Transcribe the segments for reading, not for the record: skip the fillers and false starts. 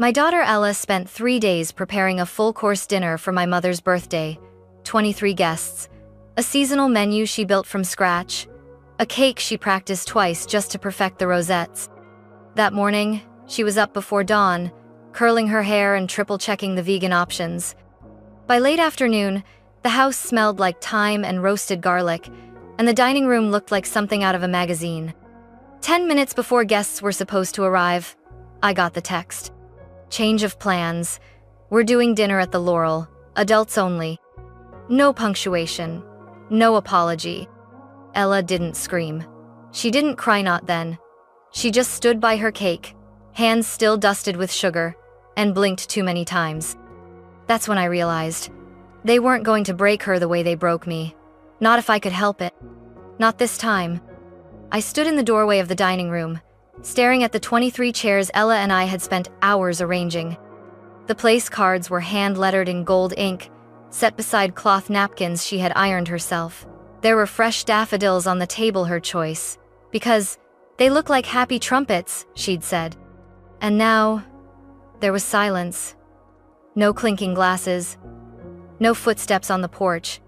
My daughter Ella spent 3 days preparing a full-course dinner for my mother's birthday, 23 guests, a seasonal menu she built from scratch, a cake she practiced twice just to perfect the rosettes. That morning, she was up before dawn, curling her hair and triple-checking the vegan options. By late afternoon, the house smelled like thyme and roasted garlic, and the dining room looked like something out of a magazine. 10 minutes before guests were supposed to arrive, I got the text. Change of plans. We're doing dinner at the Laurel, adults only. No punctuation. No apology. Ella didn't scream. She didn't cry, not then. She just stood by her cake, hands still dusted with sugar, and blinked too many times. That's when I realized they weren't going to break her the way they broke me. Not if I could help it. Not this time. I stood in the doorway of the dining room, staring at the 23 chairs Ella and I had spent hours arranging. The place cards were hand-lettered in gold ink, set beside cloth napkins she had ironed herself. There were fresh daffodils on the table, her choice, because they look like happy trumpets, she'd said. And now, there was silence. No clinking glasses. No footsteps on the porch.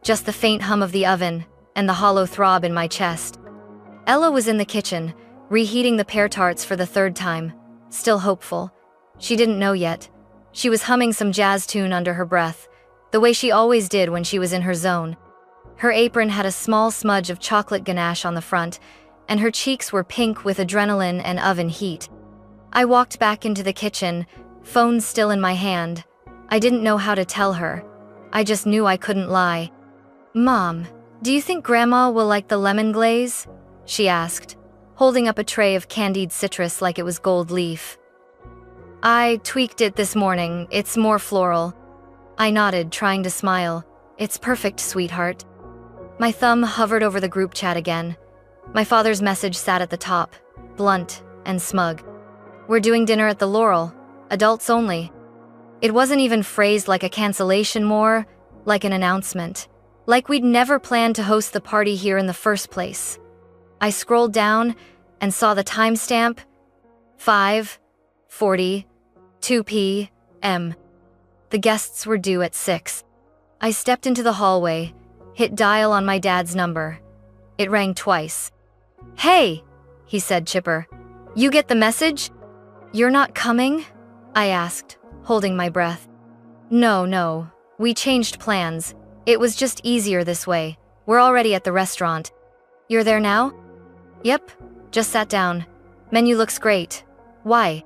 Just the faint hum of the oven and the hollow throb in my chest. Ella was in the kitchen, reheating the pear tarts for the 3rd time, still hopeful. She didn't know yet. She was humming some jazz tune under her breath, the way she always did when she was in her zone. Her apron had a small smudge of chocolate ganache on the front, and her cheeks were pink with adrenaline and oven heat. I walked back into the kitchen, phone still in my hand. I didn't know how to tell her. I just knew I couldn't lie. "Mom, do you think Grandma will like the lemon glaze?" she asked, holding up a tray of candied citrus like it was gold leaf. "I tweaked it this morning, it's more floral." I nodded, trying to smile. "It's perfect, sweetheart." My thumb hovered over the group chat again. My father's message sat at the top, blunt and smug. "We're doing dinner at the Laurel, adults only." It wasn't even phrased like a cancellation, more like an announcement. Like we'd never planned to host the party here in the first place. I scrolled down and saw the timestamp, 5:42 p.m. The guests were due at 6. I stepped into the hallway, hit dial on my dad's number. It rang twice. "Hey," he said, chipper. "You get the message?" "You're not coming?" I asked, holding my breath. No, we changed plans. It was just easier this way. We're already at the restaurant." "You're there now?" "Yep, just sat down. Menu looks great." "Why?"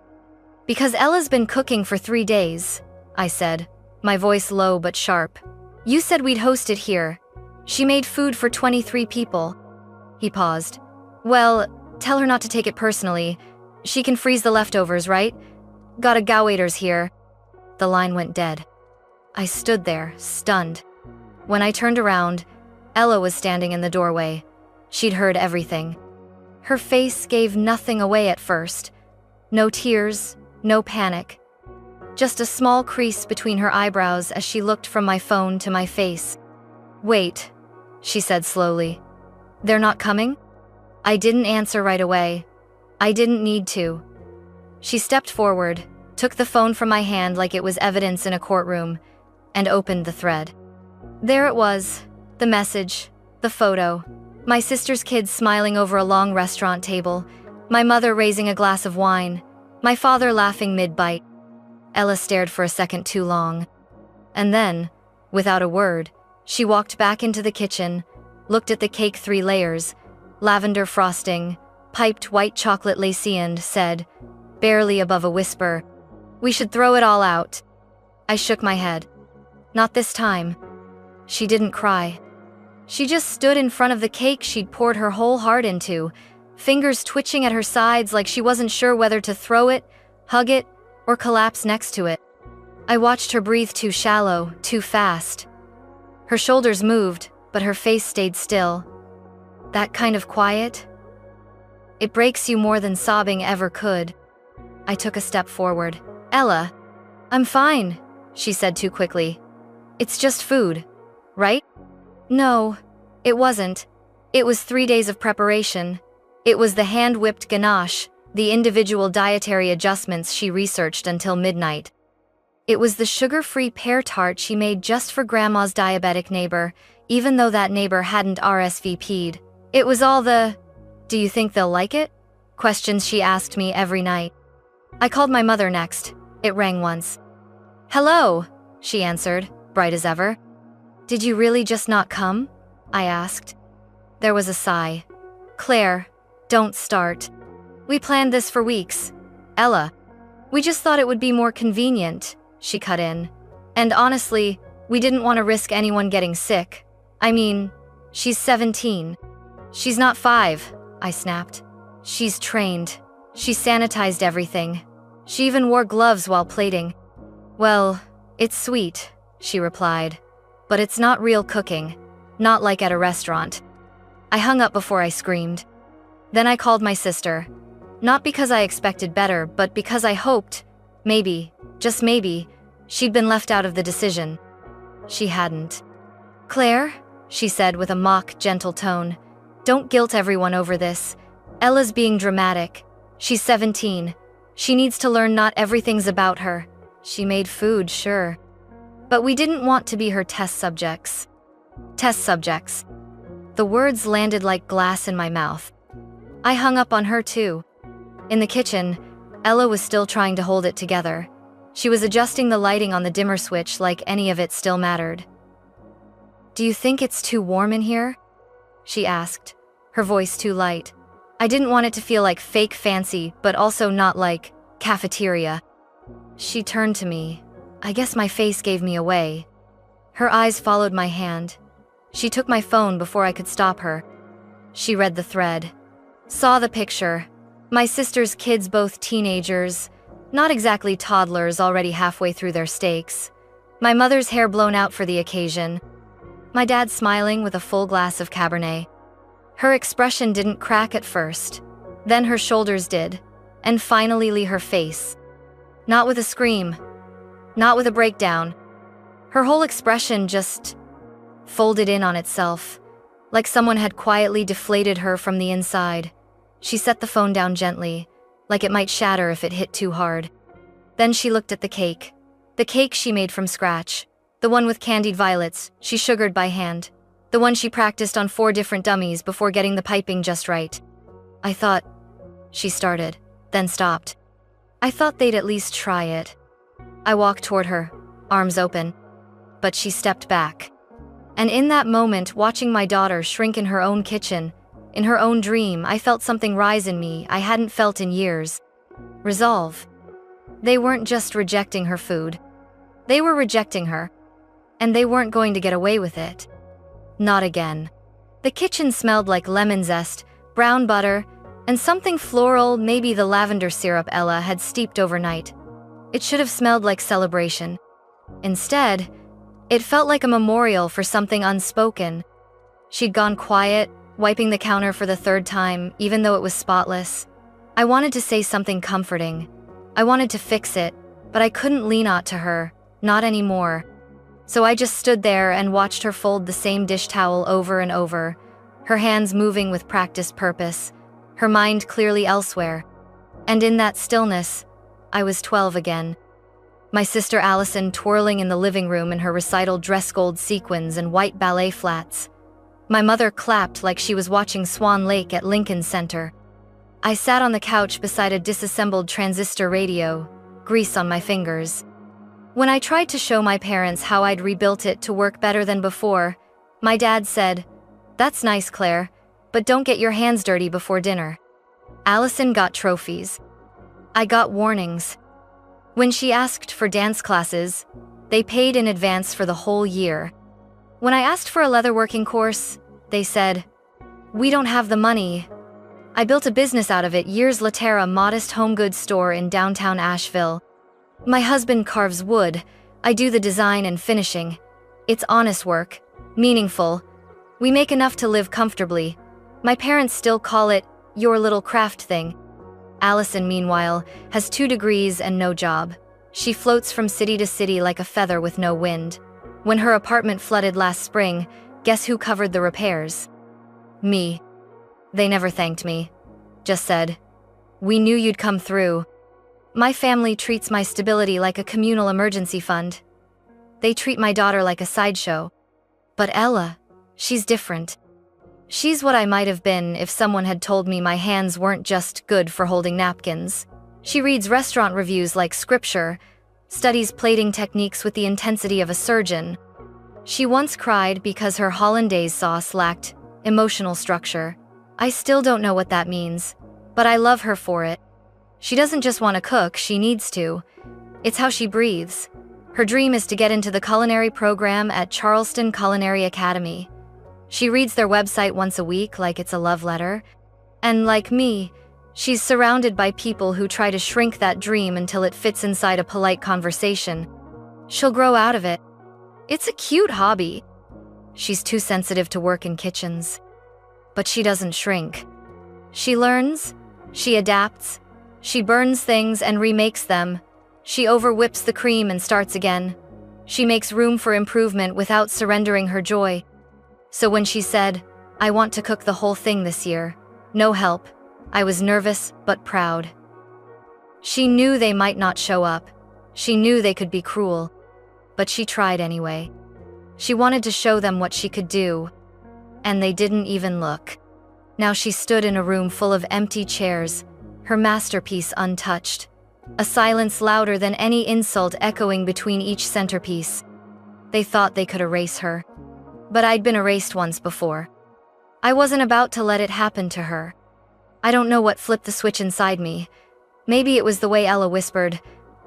"Because Ella's been cooking for 3 days," I said, my voice low but sharp. "You said we'd host it here. She made food for 23 people." He paused. "Well, tell her not to take it personally. She can freeze the leftovers, right? Got a waiters here." The line went dead. I stood there, stunned. When I turned around, Ella was standing in the doorway. She'd heard everything. Her face gave nothing away at first. No tears, no panic. Just a small crease between her eyebrows as she looked from my phone to my face. "Wait," she said slowly. "They're not coming?" I didn't answer right away. I didn't need to. She stepped forward, took the phone from my hand like it was evidence in a courtroom, and opened the thread. There it was, the message, the photo. My sister's kids smiling over a long restaurant table, my mother raising a glass of wine, my father laughing mid-bite. Ella stared for a second too long. And then, without a word, she walked back into the kitchen, looked at the cake 3 layers, lavender frosting, piped white chocolate lacy, and said, barely above a whisper, "We should throw it all out." I shook my head. Not this time. She didn't cry. She just stood in front of the cake she'd poured her whole heart into, fingers twitching at her sides like she wasn't sure whether to throw it, hug it, or collapse next to it. I watched her breathe too shallow, too fast. Her shoulders moved, but her face stayed still. That kind of quiet? It breaks you more than sobbing ever could. I took a step forward. "Ella, I'm fine," she said too quickly. "It's just food, right?" No, it wasn't. It was 3 days of preparation. It was the hand-whipped ganache, the individual dietary adjustments she researched until midnight. It was the sugar-free pear tart she made just for Grandma's diabetic neighbor, even though that neighbor hadn't RSVP'd. It was all the, "Do you think they'll like it?" questions she asked me every night. I called my mother next. It rang once. "Hello," she answered, bright as ever. "Did you really just not come?" I asked. There was a sigh. "Claire, don't start. We planned this for weeks. Ella. We just thought it would be more convenient," she cut in. "And honestly, we didn't want to risk anyone getting sick. I mean, she's 17. She's not 5, I snapped. She's trained. She sanitized everything. She even wore gloves while plating." "Well, it's sweet," she replied. "But it's not real cooking. Not like at a restaurant." I hung up before I screamed. Then I called my sister. Not because I expected better, but because I hoped, maybe, just maybe, she'd been left out of the decision. She hadn't. "Claire," she said with a mock, gentle tone, "don't guilt everyone over this. Ella's being dramatic. She's 17. She needs to learn not everything's about her. She made food, sure. But we didn't want to be her test subjects." Test subjects. The words landed like glass in my mouth. I hung up on her too. In the kitchen, Ella was still trying to hold it together. She was adjusting the lighting on the dimmer switch like any of it still mattered. "Do you think it's too warm in here?" she asked, her voice too light. I didn't want it to feel like fake fancy, but also not like cafeteria. She turned to me. I guess my face gave me away. Her eyes followed my hand. She took my phone before I could stop her. She read the thread. Saw the picture. My sister's kids, both teenagers, not exactly toddlers, already halfway through their steaks. My mother's hair blown out for the occasion. My dad smiling with a full glass of Cabernet. Her expression didn't crack at first. Then her shoulders did. And finally her face. Not with a scream. Not with a breakdown. Her whole expression just folded in on itself, like someone had quietly deflated her from the inside. She set the phone down gently, like it might shatter if it hit too hard. Then she looked at the cake she made from scratch, the one with candied violets she sugared by hand, the one she practiced on 4 different dummies before getting the piping just right. "I thought," she started, then stopped. "I thought they'd at least try it." I walked toward her, arms open. But she stepped back. And in that moment, watching my daughter shrink in her own kitchen, in her own dream, I felt something rise in me I hadn't felt in years. Resolve. They weren't just rejecting her food. They were rejecting her. And they weren't going to get away with it. Not again. The kitchen smelled like lemon zest, brown butter, and something floral, maybe the lavender syrup Ella had steeped overnight. It should have smelled like celebration. Instead, it felt like a memorial for something unspoken. She'd gone quiet, wiping the counter for the 3rd time, even though it was spotless. I wanted to say something comforting. I wanted to fix it, but I couldn't lean on to her, not anymore. So I just stood there and watched her fold the same dish towel over and over, her hands moving with practiced purpose, her mind clearly elsewhere. And in that stillness, I was 12 again. My sister Allison twirling in the living room in her recital dress, gold sequins and white ballet flats. My mother clapped like she was watching Swan Lake at Lincoln Center. I sat on the couch beside a disassembled transistor radio, grease on my fingers. When I tried to show my parents how I'd rebuilt it to work better than before, my dad said, "That's nice, Claire, but don't get your hands dirty before dinner." Allison got trophies. I got warnings. When she asked for dance classes, they paid in advance for the whole year. When I asked for a leatherworking course, they said, "We don't have the money." I built a business out of it years later, a modest home goods store in downtown Asheville. My husband carves wood. I do the design and finishing. It's honest work, meaningful. We make enough to live comfortably. My parents still call it your little craft thing. Allison, meanwhile, has 2 degrees and no job. She floats from city to city like a feather with no wind. When her apartment flooded last spring, guess who covered the repairs? Me. They never thanked me. Just said, We knew you'd come through. My family treats my stability like a communal emergency fund. They treat my daughter like a sideshow. But Ella, she's different. She's what I might have been if someone had told me my hands weren't just good for holding napkins. She reads restaurant reviews like scripture, studies plating techniques with the intensity of a surgeon. She once cried because her hollandaise sauce lacked emotional structure. I still don't know what that means, but I love her for it. She doesn't just want to cook, she needs to. It's how she breathes. Her dream is to get into the culinary program at Charleston Culinary Academy. She reads their website once a week like it's a love letter. And like me, she's surrounded by people who try to shrink that dream until it fits inside a polite conversation. She'll grow out of it. It's a cute hobby. She's too sensitive to work in kitchens. But she doesn't shrink. She learns, she adapts, she burns things and remakes them. She overwhips the cream and starts again. She makes room for improvement without surrendering her joy. So when she said, "I want to cook the whole thing this year, no help," I was nervous but proud. She knew they might not show up. She knew they could be cruel. But she tried anyway. She wanted to show them what she could do. And they didn't even look. Now she stood in a room full of empty chairs, her masterpiece untouched. A silence louder than any insult echoing between each centerpiece. They thought they could erase her. But I'd been erased once before. I wasn't about to let it happen to her. I don't know what flipped the switch inside me. Maybe it was the way Ella whispered,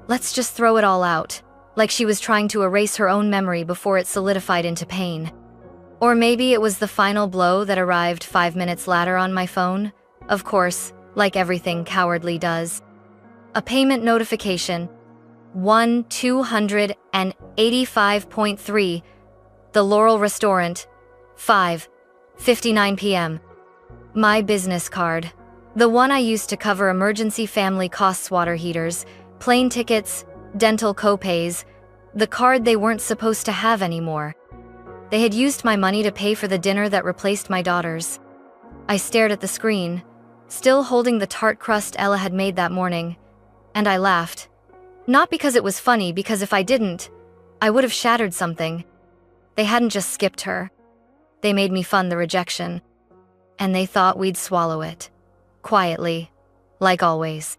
"Let's just throw it all out," like she was trying to erase her own memory before it solidified into pain. Or maybe it was the final blow that arrived 5 minutes later on my phone. Of course, like everything cowardly does. A payment notification. 285.3. The Laurel Restaurant. 5:59 p.m. My business card. The one I used to cover emergency family costs, water heaters, plane tickets, dental copays. The card they weren't supposed to have anymore. They had used my money to pay for the dinner that replaced my daughter's. I stared at the screen, still holding the tart crust Ella had made that morning, and I laughed. Not because it was funny, because if I didn't, I would have shattered something. They hadn't just skipped her. They made me fund the rejection. And they thought we'd swallow it. Quietly, like always.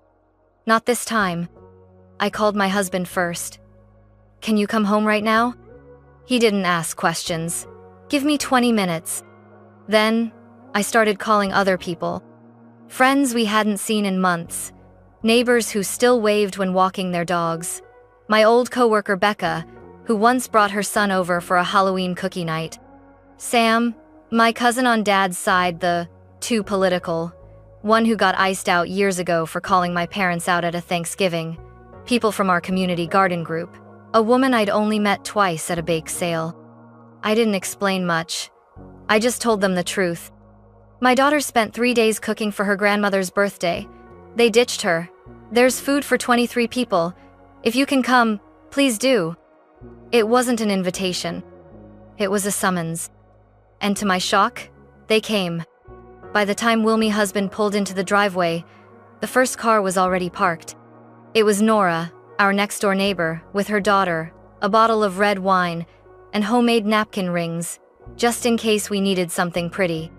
Not this time. I called my husband first. "Can you come home right now?" He didn't ask questions. "Give me 20 minutes. Then, I started calling other people. Friends we hadn't seen in months. Neighbors who still waved when walking their dogs. My old coworker Becca, who once brought her son over for a Halloween cookie night. Sam, my cousin on Dad's side, the too political one who got iced out years ago for calling my parents out at a Thanksgiving. People from our community garden group. A woman I'd only met twice at a bake sale. I didn't explain much. I just told them the truth. My daughter spent 3 days cooking for her grandmother's birthday. They ditched her. There's food for 23 people. If you can come, please do. It wasn't an invitation. It was a summons. And to my shock, they came. By the time Wilmie's husband pulled into the driveway, the first car was already parked. It was Nora, our next-door neighbor, with her daughter, a bottle of red wine, and homemade napkin rings, just in case we needed something pretty.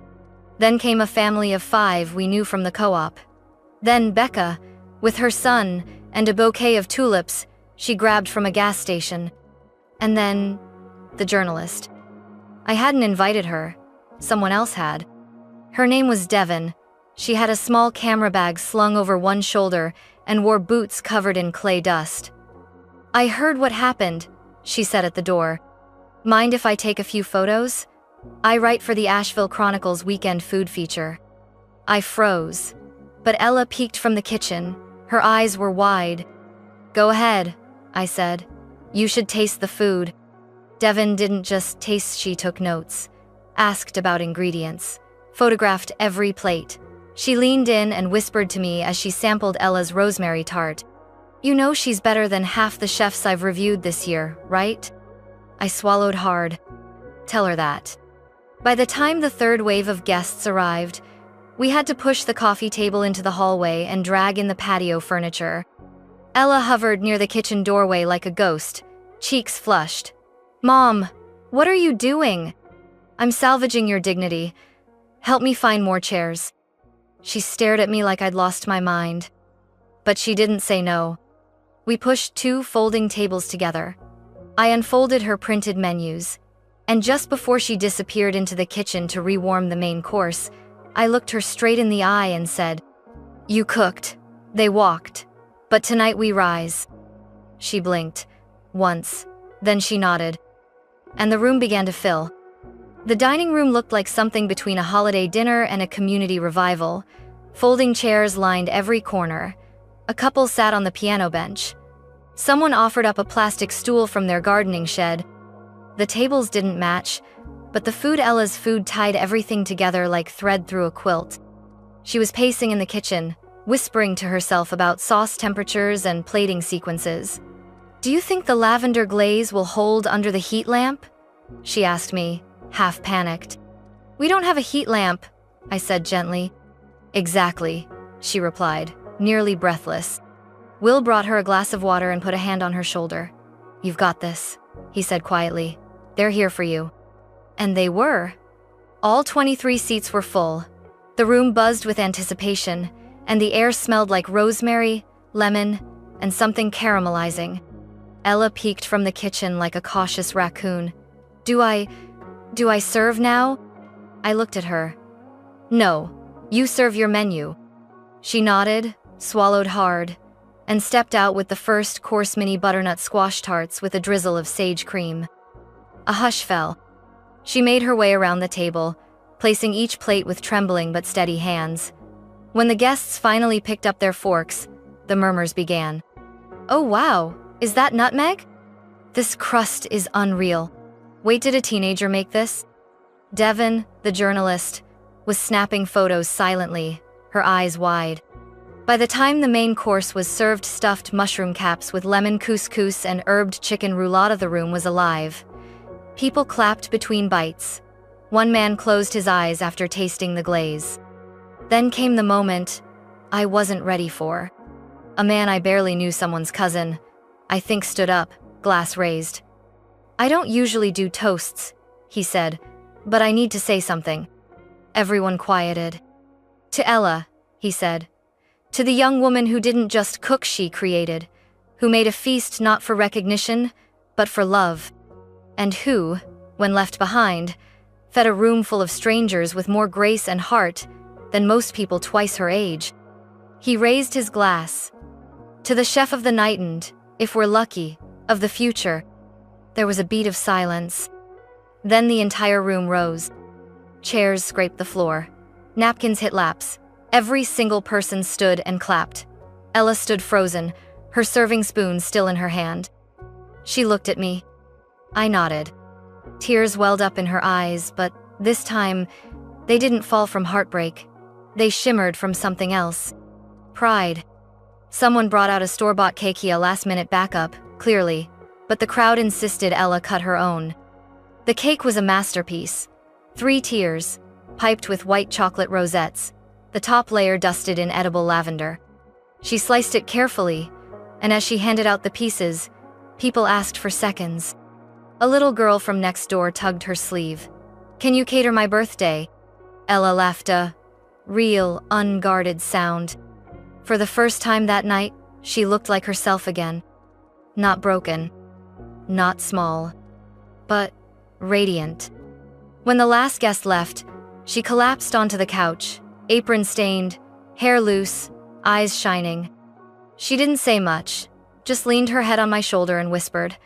Then came a family of 5 we knew from the co-op. Then Becca, with her son, and a bouquet of tulips she grabbed from a gas station. And then, the journalist. I hadn't invited her. Someone else had. Her name was Devon. She had a small camera bag slung over one shoulder and wore boots covered in clay dust. "I heard what happened," she said at the door. "Mind if I take a few photos? I write for the Asheville Chronicle's weekend food feature." I froze. But Ella peeked from the kitchen. Her eyes were wide. "Go ahead," I said. "You should taste the food." Devon didn't just taste, she took notes, asked about ingredients, photographed every plate. She leaned in and whispered to me as she sampled Ella's rosemary tart. "You know she's better than half the chefs I've reviewed this year, right?" I swallowed hard. "Tell her that." By the time the third wave of guests arrived, We had to push the coffee table into the hallway and drag in the patio furniture. Ella hovered near the kitchen doorway like a ghost, cheeks flushed. "Mom, what are you doing?" "I'm salvaging your dignity. Help me find more chairs." She stared at me like I'd lost my mind. But she didn't say no. We pushed 2 folding tables together. I unfolded her printed menus, and just before she disappeared into the kitchen to rewarm the main course, I looked her straight in the eye and said, "You cooked. They walked. But tonight we rise." She blinked. Once. Then she nodded. And the room began to fill. The dining room looked like something between a holiday dinner and a community revival. Folding chairs lined every corner. A couple sat on the piano bench. Someone offered up a plastic stool from their gardening shed. The tables didn't match, but the food Ella's food tied everything together like thread through a quilt. She was pacing in the kitchen, whispering to herself about sauce temperatures and plating sequences. "Do you think the lavender glaze will hold under the heat lamp?" she asked me, half panicked. "We don't have a heat lamp," I said gently. "Exactly," she replied, nearly breathless. Will brought her a glass of water and put a hand on her shoulder. "You've got this," he said quietly. "They're here for you." And they were. All 23 seats were full. The room buzzed with anticipation, and the air smelled like rosemary, lemon, and something caramelizing. Ella peeked from the kitchen like a cautious raccoon. Do I serve now?" I looked at her. "No, you serve your menu." She nodded, swallowed hard, and stepped out with the first course mini butternut squash tarts with a drizzle of sage cream. A hush fell. She made her way around the table, placing each plate with trembling but steady hands. When the guests finally picked up their forks, the murmurs began. "Oh wow, is that nutmeg? This crust is unreal. Wait, did a teenager make this?" Devon, the journalist, was snapping photos silently, her eyes wide. By the time the main course was served, stuffed mushroom caps with lemon couscous and herbed chicken roulade, the room was alive. People clapped between bites. One man closed his eyes after tasting the glaze. Then came the moment I wasn't ready for. A man I barely knew, someone's cousin, I think, stood up, glass raised. "I don't usually do toasts," he said, "but I need to say something." Everyone quieted. "To Ella," he said. "To the young woman who didn't just cook, she created, who made a feast not for recognition, but for love. And who, when left behind, fed a room full of strangers with more grace and heart than most people twice her age." He raised his glass. "To the chef of the night and, if we're lucky, of the future." There was a beat of silence. Then the entire room rose. Chairs scraped the floor. Napkins hit laps. Every single person stood and clapped. Ella stood frozen, her serving spoon still in her hand. She looked at me. I nodded. Tears welled up in her eyes, but this time, they didn't fall from heartbreak. They shimmered from something else. Pride. Someone brought out a store-bought cake, a last-minute backup, clearly, but the crowd insisted Ella cut her own. The cake was a masterpiece. 3 tiers, piped with white chocolate rosettes, the top layer dusted in edible lavender. She sliced it carefully, and as she handed out the pieces, people asked for seconds. A little girl from next door tugged her sleeve. "Can you cater my birthday?" Ella laughed, a real, unguarded sound. For the first time that night, she looked like herself again. Not broken. Not small. But radiant. When the last guest left, she collapsed onto the couch, apron stained, hair loose, eyes shining. She didn't say much, just leaned her head on my shoulder and whispered,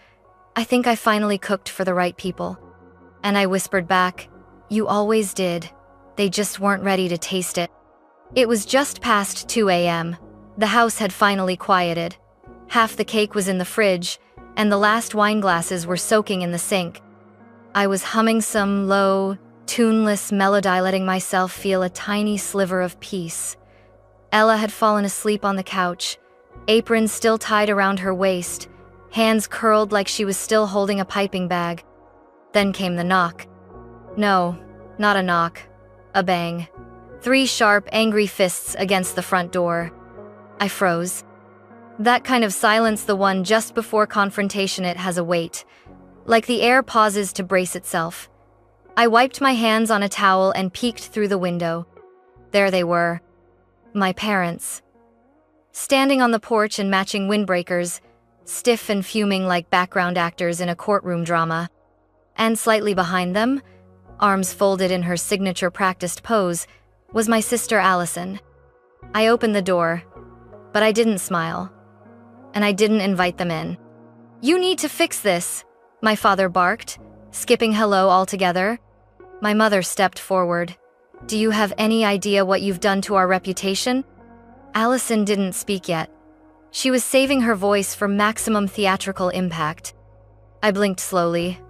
"I think I finally cooked for the right people." And I whispered back, "You always did. They just weren't ready to taste it." It was just past 2 a.m. The house had finally quieted. Half the cake was in the fridge, and the last wine glasses were soaking in the sink. I was humming some low, tuneless melody, letting myself feel a tiny sliver of peace. Ella had fallen asleep on the couch, apron still tied around her waist, hands curled like she was still holding a piping bag. Then came the knock. No, not a knock. A bang. 3 sharp, angry fists against the front door. I froze. That kind of silence, the one just before confrontation, it has a weight. Like the air pauses to brace itself. I wiped my hands on a towel and peeked through the window. There they were. My parents. Standing on the porch in matching windbreakers, stiff and fuming like background actors in a courtroom drama. And slightly behind them, arms folded in her signature practiced pose, was my sister Allison. I opened the door, but I didn't smile. And I didn't invite them in. "You need to fix this," my father barked, skipping hello altogether. My mother stepped forward. "Do you have any idea what you've done to our reputation?" Allison didn't speak yet. She was saving her voice for maximum theatrical impact. I blinked slowly.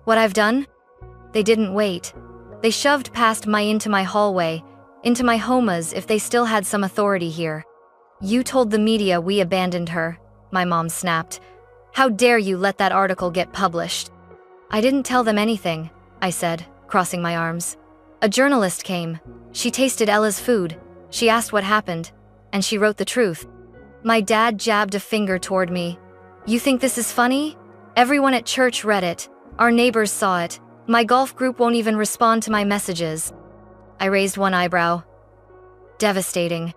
"What I've done?" They didn't wait. They shoved past me into my hallway, into my home as if they still had some authority here. "You told the media we abandoned her," my mom snapped. "How dare you let that article get published?" "I didn't tell them anything," I said, crossing my arms. "A journalist came. She tasted Ella's food. She asked what happened, and she wrote the truth." My dad jabbed a finger toward me. "You think this is funny? Everyone at church read it. Our neighbors saw it. My golf group won't even respond to my messages." I raised one eyebrow. Devastating.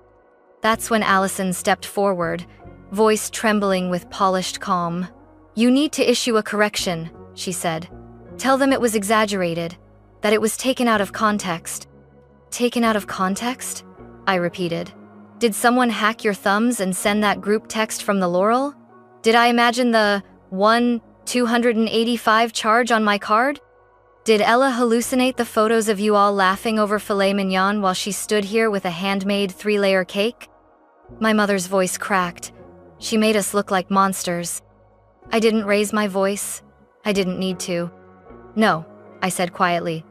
That's when Allison stepped forward, voice trembling with polished calm. "You need to issue a correction," she said. "Tell them it was exaggerated, that it was taken out of context." "Taken out of context?" I repeated. "Did someone hack your thumbs and send that group text from the Laurel? Did I imagine the 1,285 charge on my card? Did Ella hallucinate the photos of you all laughing over filet mignon while she stood here with a handmade 3-layer cake?" My mother's voice cracked. She made us look like monsters. I didn't raise my voice. I didn't need to. "No," I said quietly.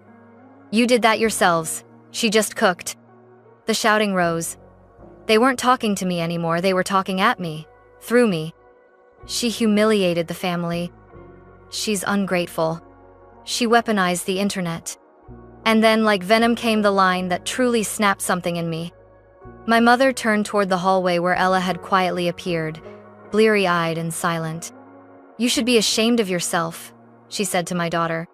"You did that yourselves. She just cooked." The shouting rose. They weren't talking to me anymore, they were talking at me, through me. "She humiliated the family. She's ungrateful. She weaponized the internet." And then, like venom, came the line that truly snapped something in me. My mother turned toward the hallway where Ella had quietly appeared, bleary-eyed and silent. "You should be ashamed of yourself," she said to my daughter.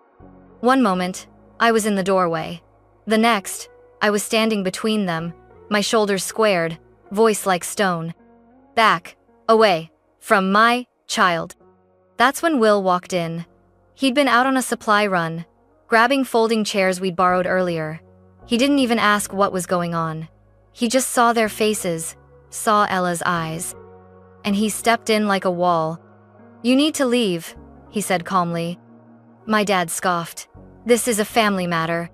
One moment, I was in the doorway. The next, I was standing between them, my shoulders squared, voice like stone. "Back, away, from my child." That's when Will walked in. He'd been out on a supply run, grabbing folding chairs we'd borrowed earlier. He didn't even ask what was going on. He just saw their faces, saw Ella's eyes. And he stepped in like a wall. "You need to leave," he said calmly. My dad scoffed. "This is a family matter."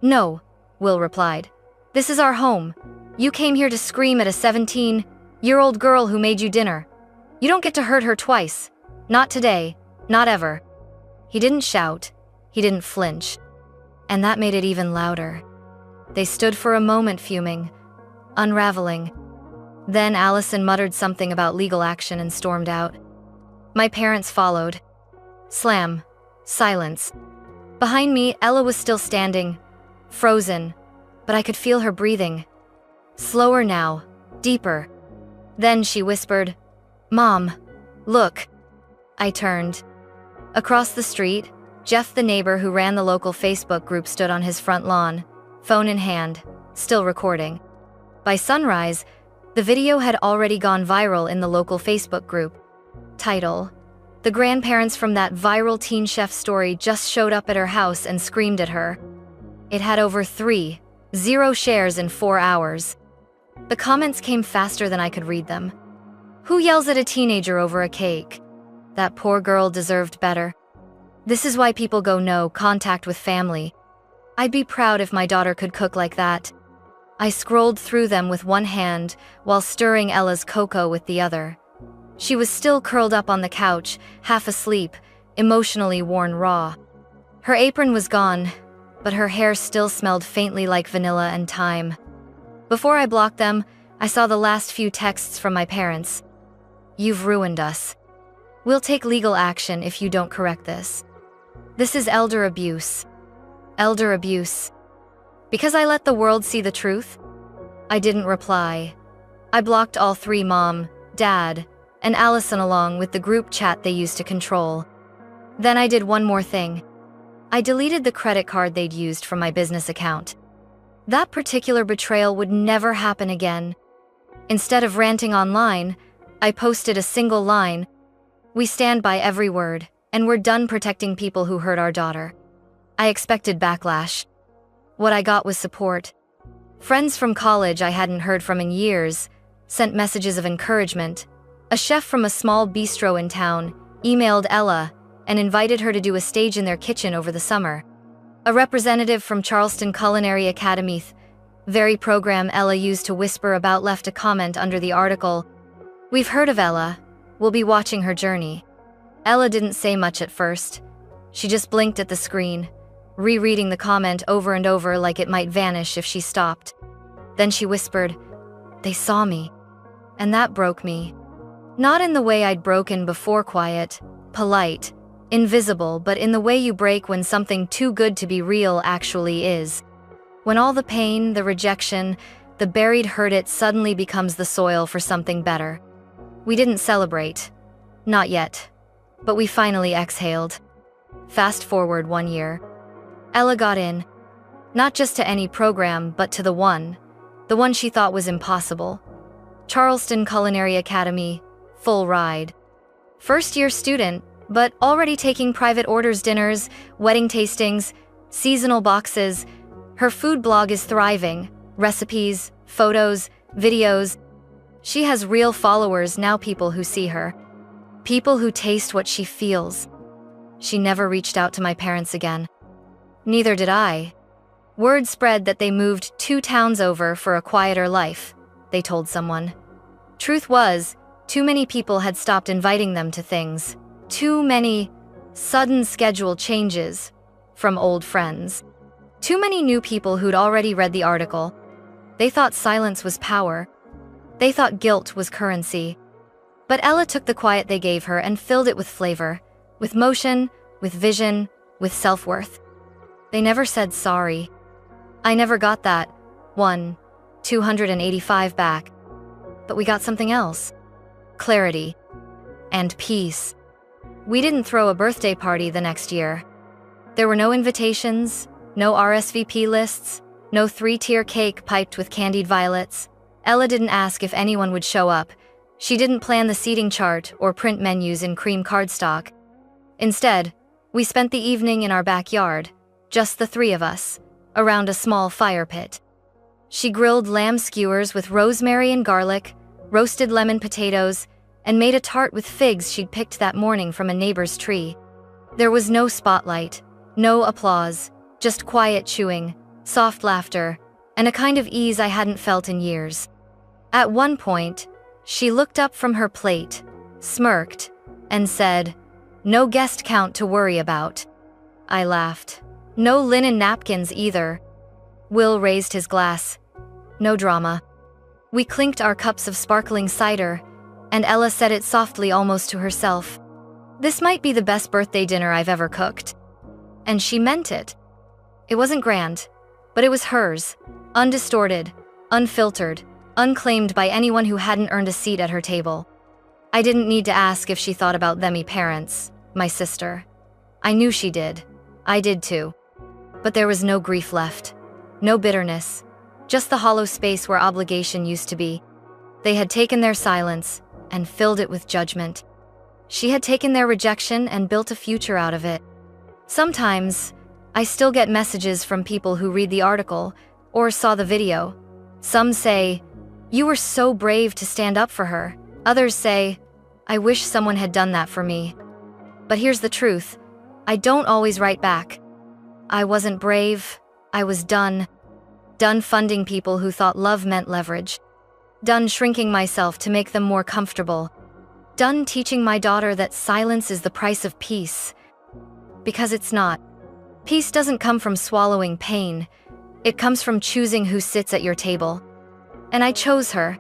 "No," Will replied. "This is our home. You came here to scream at a 17-year-old girl who made you dinner. You don't get to hurt her twice. Not today, not ever." He didn't shout. He didn't flinch. And that made it even louder. They stood for a moment fuming, unraveling. Then Allison muttered something about legal action and stormed out. My parents followed. Slam. Silence. Behind me, Ella was still standing, frozen, but I could feel her breathing. Slower now, deeper. Then she whispered, "Mom, look." I turned. Across the street, Jeff, the neighbor who ran the local Facebook group, stood on his front lawn, phone in hand, still recording. By sunrise, the video had already gone viral in the local Facebook group. Title: "The grandparents from that viral Teen Chef story just showed up at her house and screamed at her." It had over 3.0 shares in 4 hours. The comments came faster than I could read them. "Who yells at a teenager over a cake? That poor girl deserved better. This is why people go no contact with family. I'd be proud if my daughter could cook like that." I scrolled through them with one hand while stirring Ella's cocoa with the other. She was still curled up on the couch, half asleep, emotionally worn raw. Her apron was gone, but her hair still smelled faintly like vanilla and thyme. Before I blocked them, I saw the last few texts from my parents. "You've ruined us. We'll take legal action if you don't correct this. This is elder abuse. Elder abuse." Because I let the world see the truth? I didn't reply. I blocked all three, Mom, Dad, and Allison, along with the group chat they used to control. Then I did one more thing. I deleted the credit card they'd used from my business account. That particular betrayal would never happen again. Instead of ranting online, I posted a single line: "We stand by every word, and we're done protecting people who hurt our daughter." I expected backlash. What I got was support. Friends from college I hadn't heard from in years sent messages of encouragement. A chef from a small bistro in town emailed Ella and invited her to do a stage in their kitchen over the summer. A representative from Charleston Culinary Academy, very program Ella used to whisper about, left a comment under the article: "We've heard of Ella. We'll be watching her journey." Ella didn't say much at first. She just blinked at the screen, rereading the comment over and over like it might vanish if she stopped. Then she whispered, "They saw me." And that broke me. Not in the way I'd broken before, quiet, polite, invisible, but in the way you break when something too good to be real actually is. When all the pain, the rejection, the buried hurt, it suddenly becomes the soil for something better. We didn't celebrate. Not yet. But we finally exhaled. Fast forward 1 year. Ella got in. Not just to any program, but to the one she thought was impossible. Charleston Culinary Academy, full ride. First-year student, but already taking private orders, dinners, wedding tastings, seasonal boxes. Her food blog is thriving. Recipes, photos, videos. She has real followers now, people who see her. People who taste what she feels. She never reached out to my parents again. Neither did I. Word spread that they moved 2 towns over for a quieter life, they told someone. Truth was, too many people had stopped inviting them to things. Too many sudden schedule changes from old friends. Too many new people who'd already read the article. They thought silence was power. They thought guilt was currency. But Ella took the quiet they gave her and filled it with flavor, with motion, with vision, with self-worth. They never said sorry. I never got that 285 back. But we got something else. Clarity. And peace. We didn't throw a birthday party the next year. There were no invitations, no RSVP lists, no 3-tier cake piped with candied violets. Ella didn't ask if anyone would show up. She didn't plan the seating chart or print menus in cream cardstock. Instead, we spent the evening in our backyard, just the 3 of us, around a small fire pit. She grilled lamb skewers with rosemary and garlic, roasted lemon potatoes, and made a tart with figs she'd picked that morning from a neighbor's tree. There was no spotlight, no applause, just quiet chewing, soft laughter, and a kind of ease I hadn't felt in years. At one point, she looked up from her plate, smirked, and said, "No guest count to worry about." I laughed. "No linen napkins either." Will raised his glass. "No drama." We clinked our cups of sparkling cider, and Ella said it softly, almost to herself. "This might be the best birthday dinner I've ever cooked." And she meant it. It wasn't grand, but it was hers, undistorted, unfiltered, unclaimed by anyone who hadn't earned a seat at her table. I didn't need to ask if she thought about them parents, my sister. I knew she did. I did too. But there was no grief left. No bitterness. Just the hollow space where obligation used to be. They had taken their silence and filled it with judgment. She had taken their rejection and built a future out of it. Sometimes, I still get messages from people who read the article or saw the video. Some say, "You were so brave to stand up for her." Others say, "I wish someone had done that for me." But here's the truth. I don't always write back. I wasn't brave. I was done. Done funding people who thought love meant leverage. Done shrinking myself to make them more comfortable. Done teaching my daughter that silence is the price of peace. Because it's not. Peace doesn't come from swallowing pain. It comes from choosing who sits at your table. And I chose her.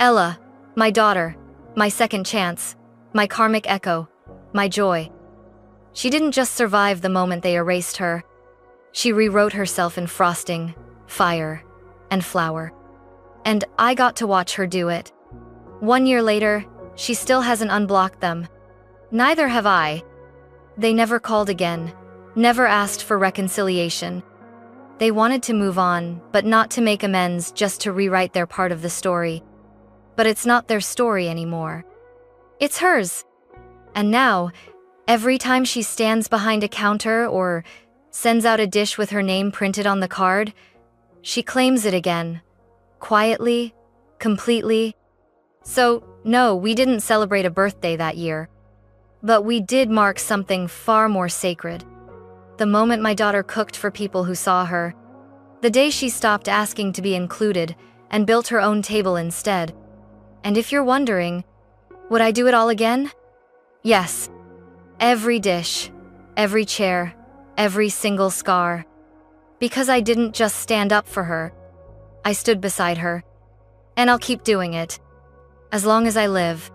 Ella, my daughter, my second chance, my karmic echo, my joy. She didn't just survive the moment they erased her. She rewrote herself in frosting, fire, and flower. And I got to watch her do it. 1 year later, she still hasn't unblocked them. Neither have I. They never called again, never asked for reconciliation. They wanted to move on, but not to make amends, just to rewrite their part of the story. But it's not their story anymore. It's hers. And now, every time she stands behind a counter or sends out a dish with her name printed on the card, she claims it again. Quietly, completely. So, no, we didn't celebrate a birthday that year. But we did mark something far more sacred. The moment my daughter cooked for people who saw her. The day she stopped asking to be included and built her own table instead. And if you're wondering, would I do it all again? Yes. Every dish, every chair, every single scar. Because I didn't just stand up for her. I stood beside her. And I'll keep doing it. As long as I live.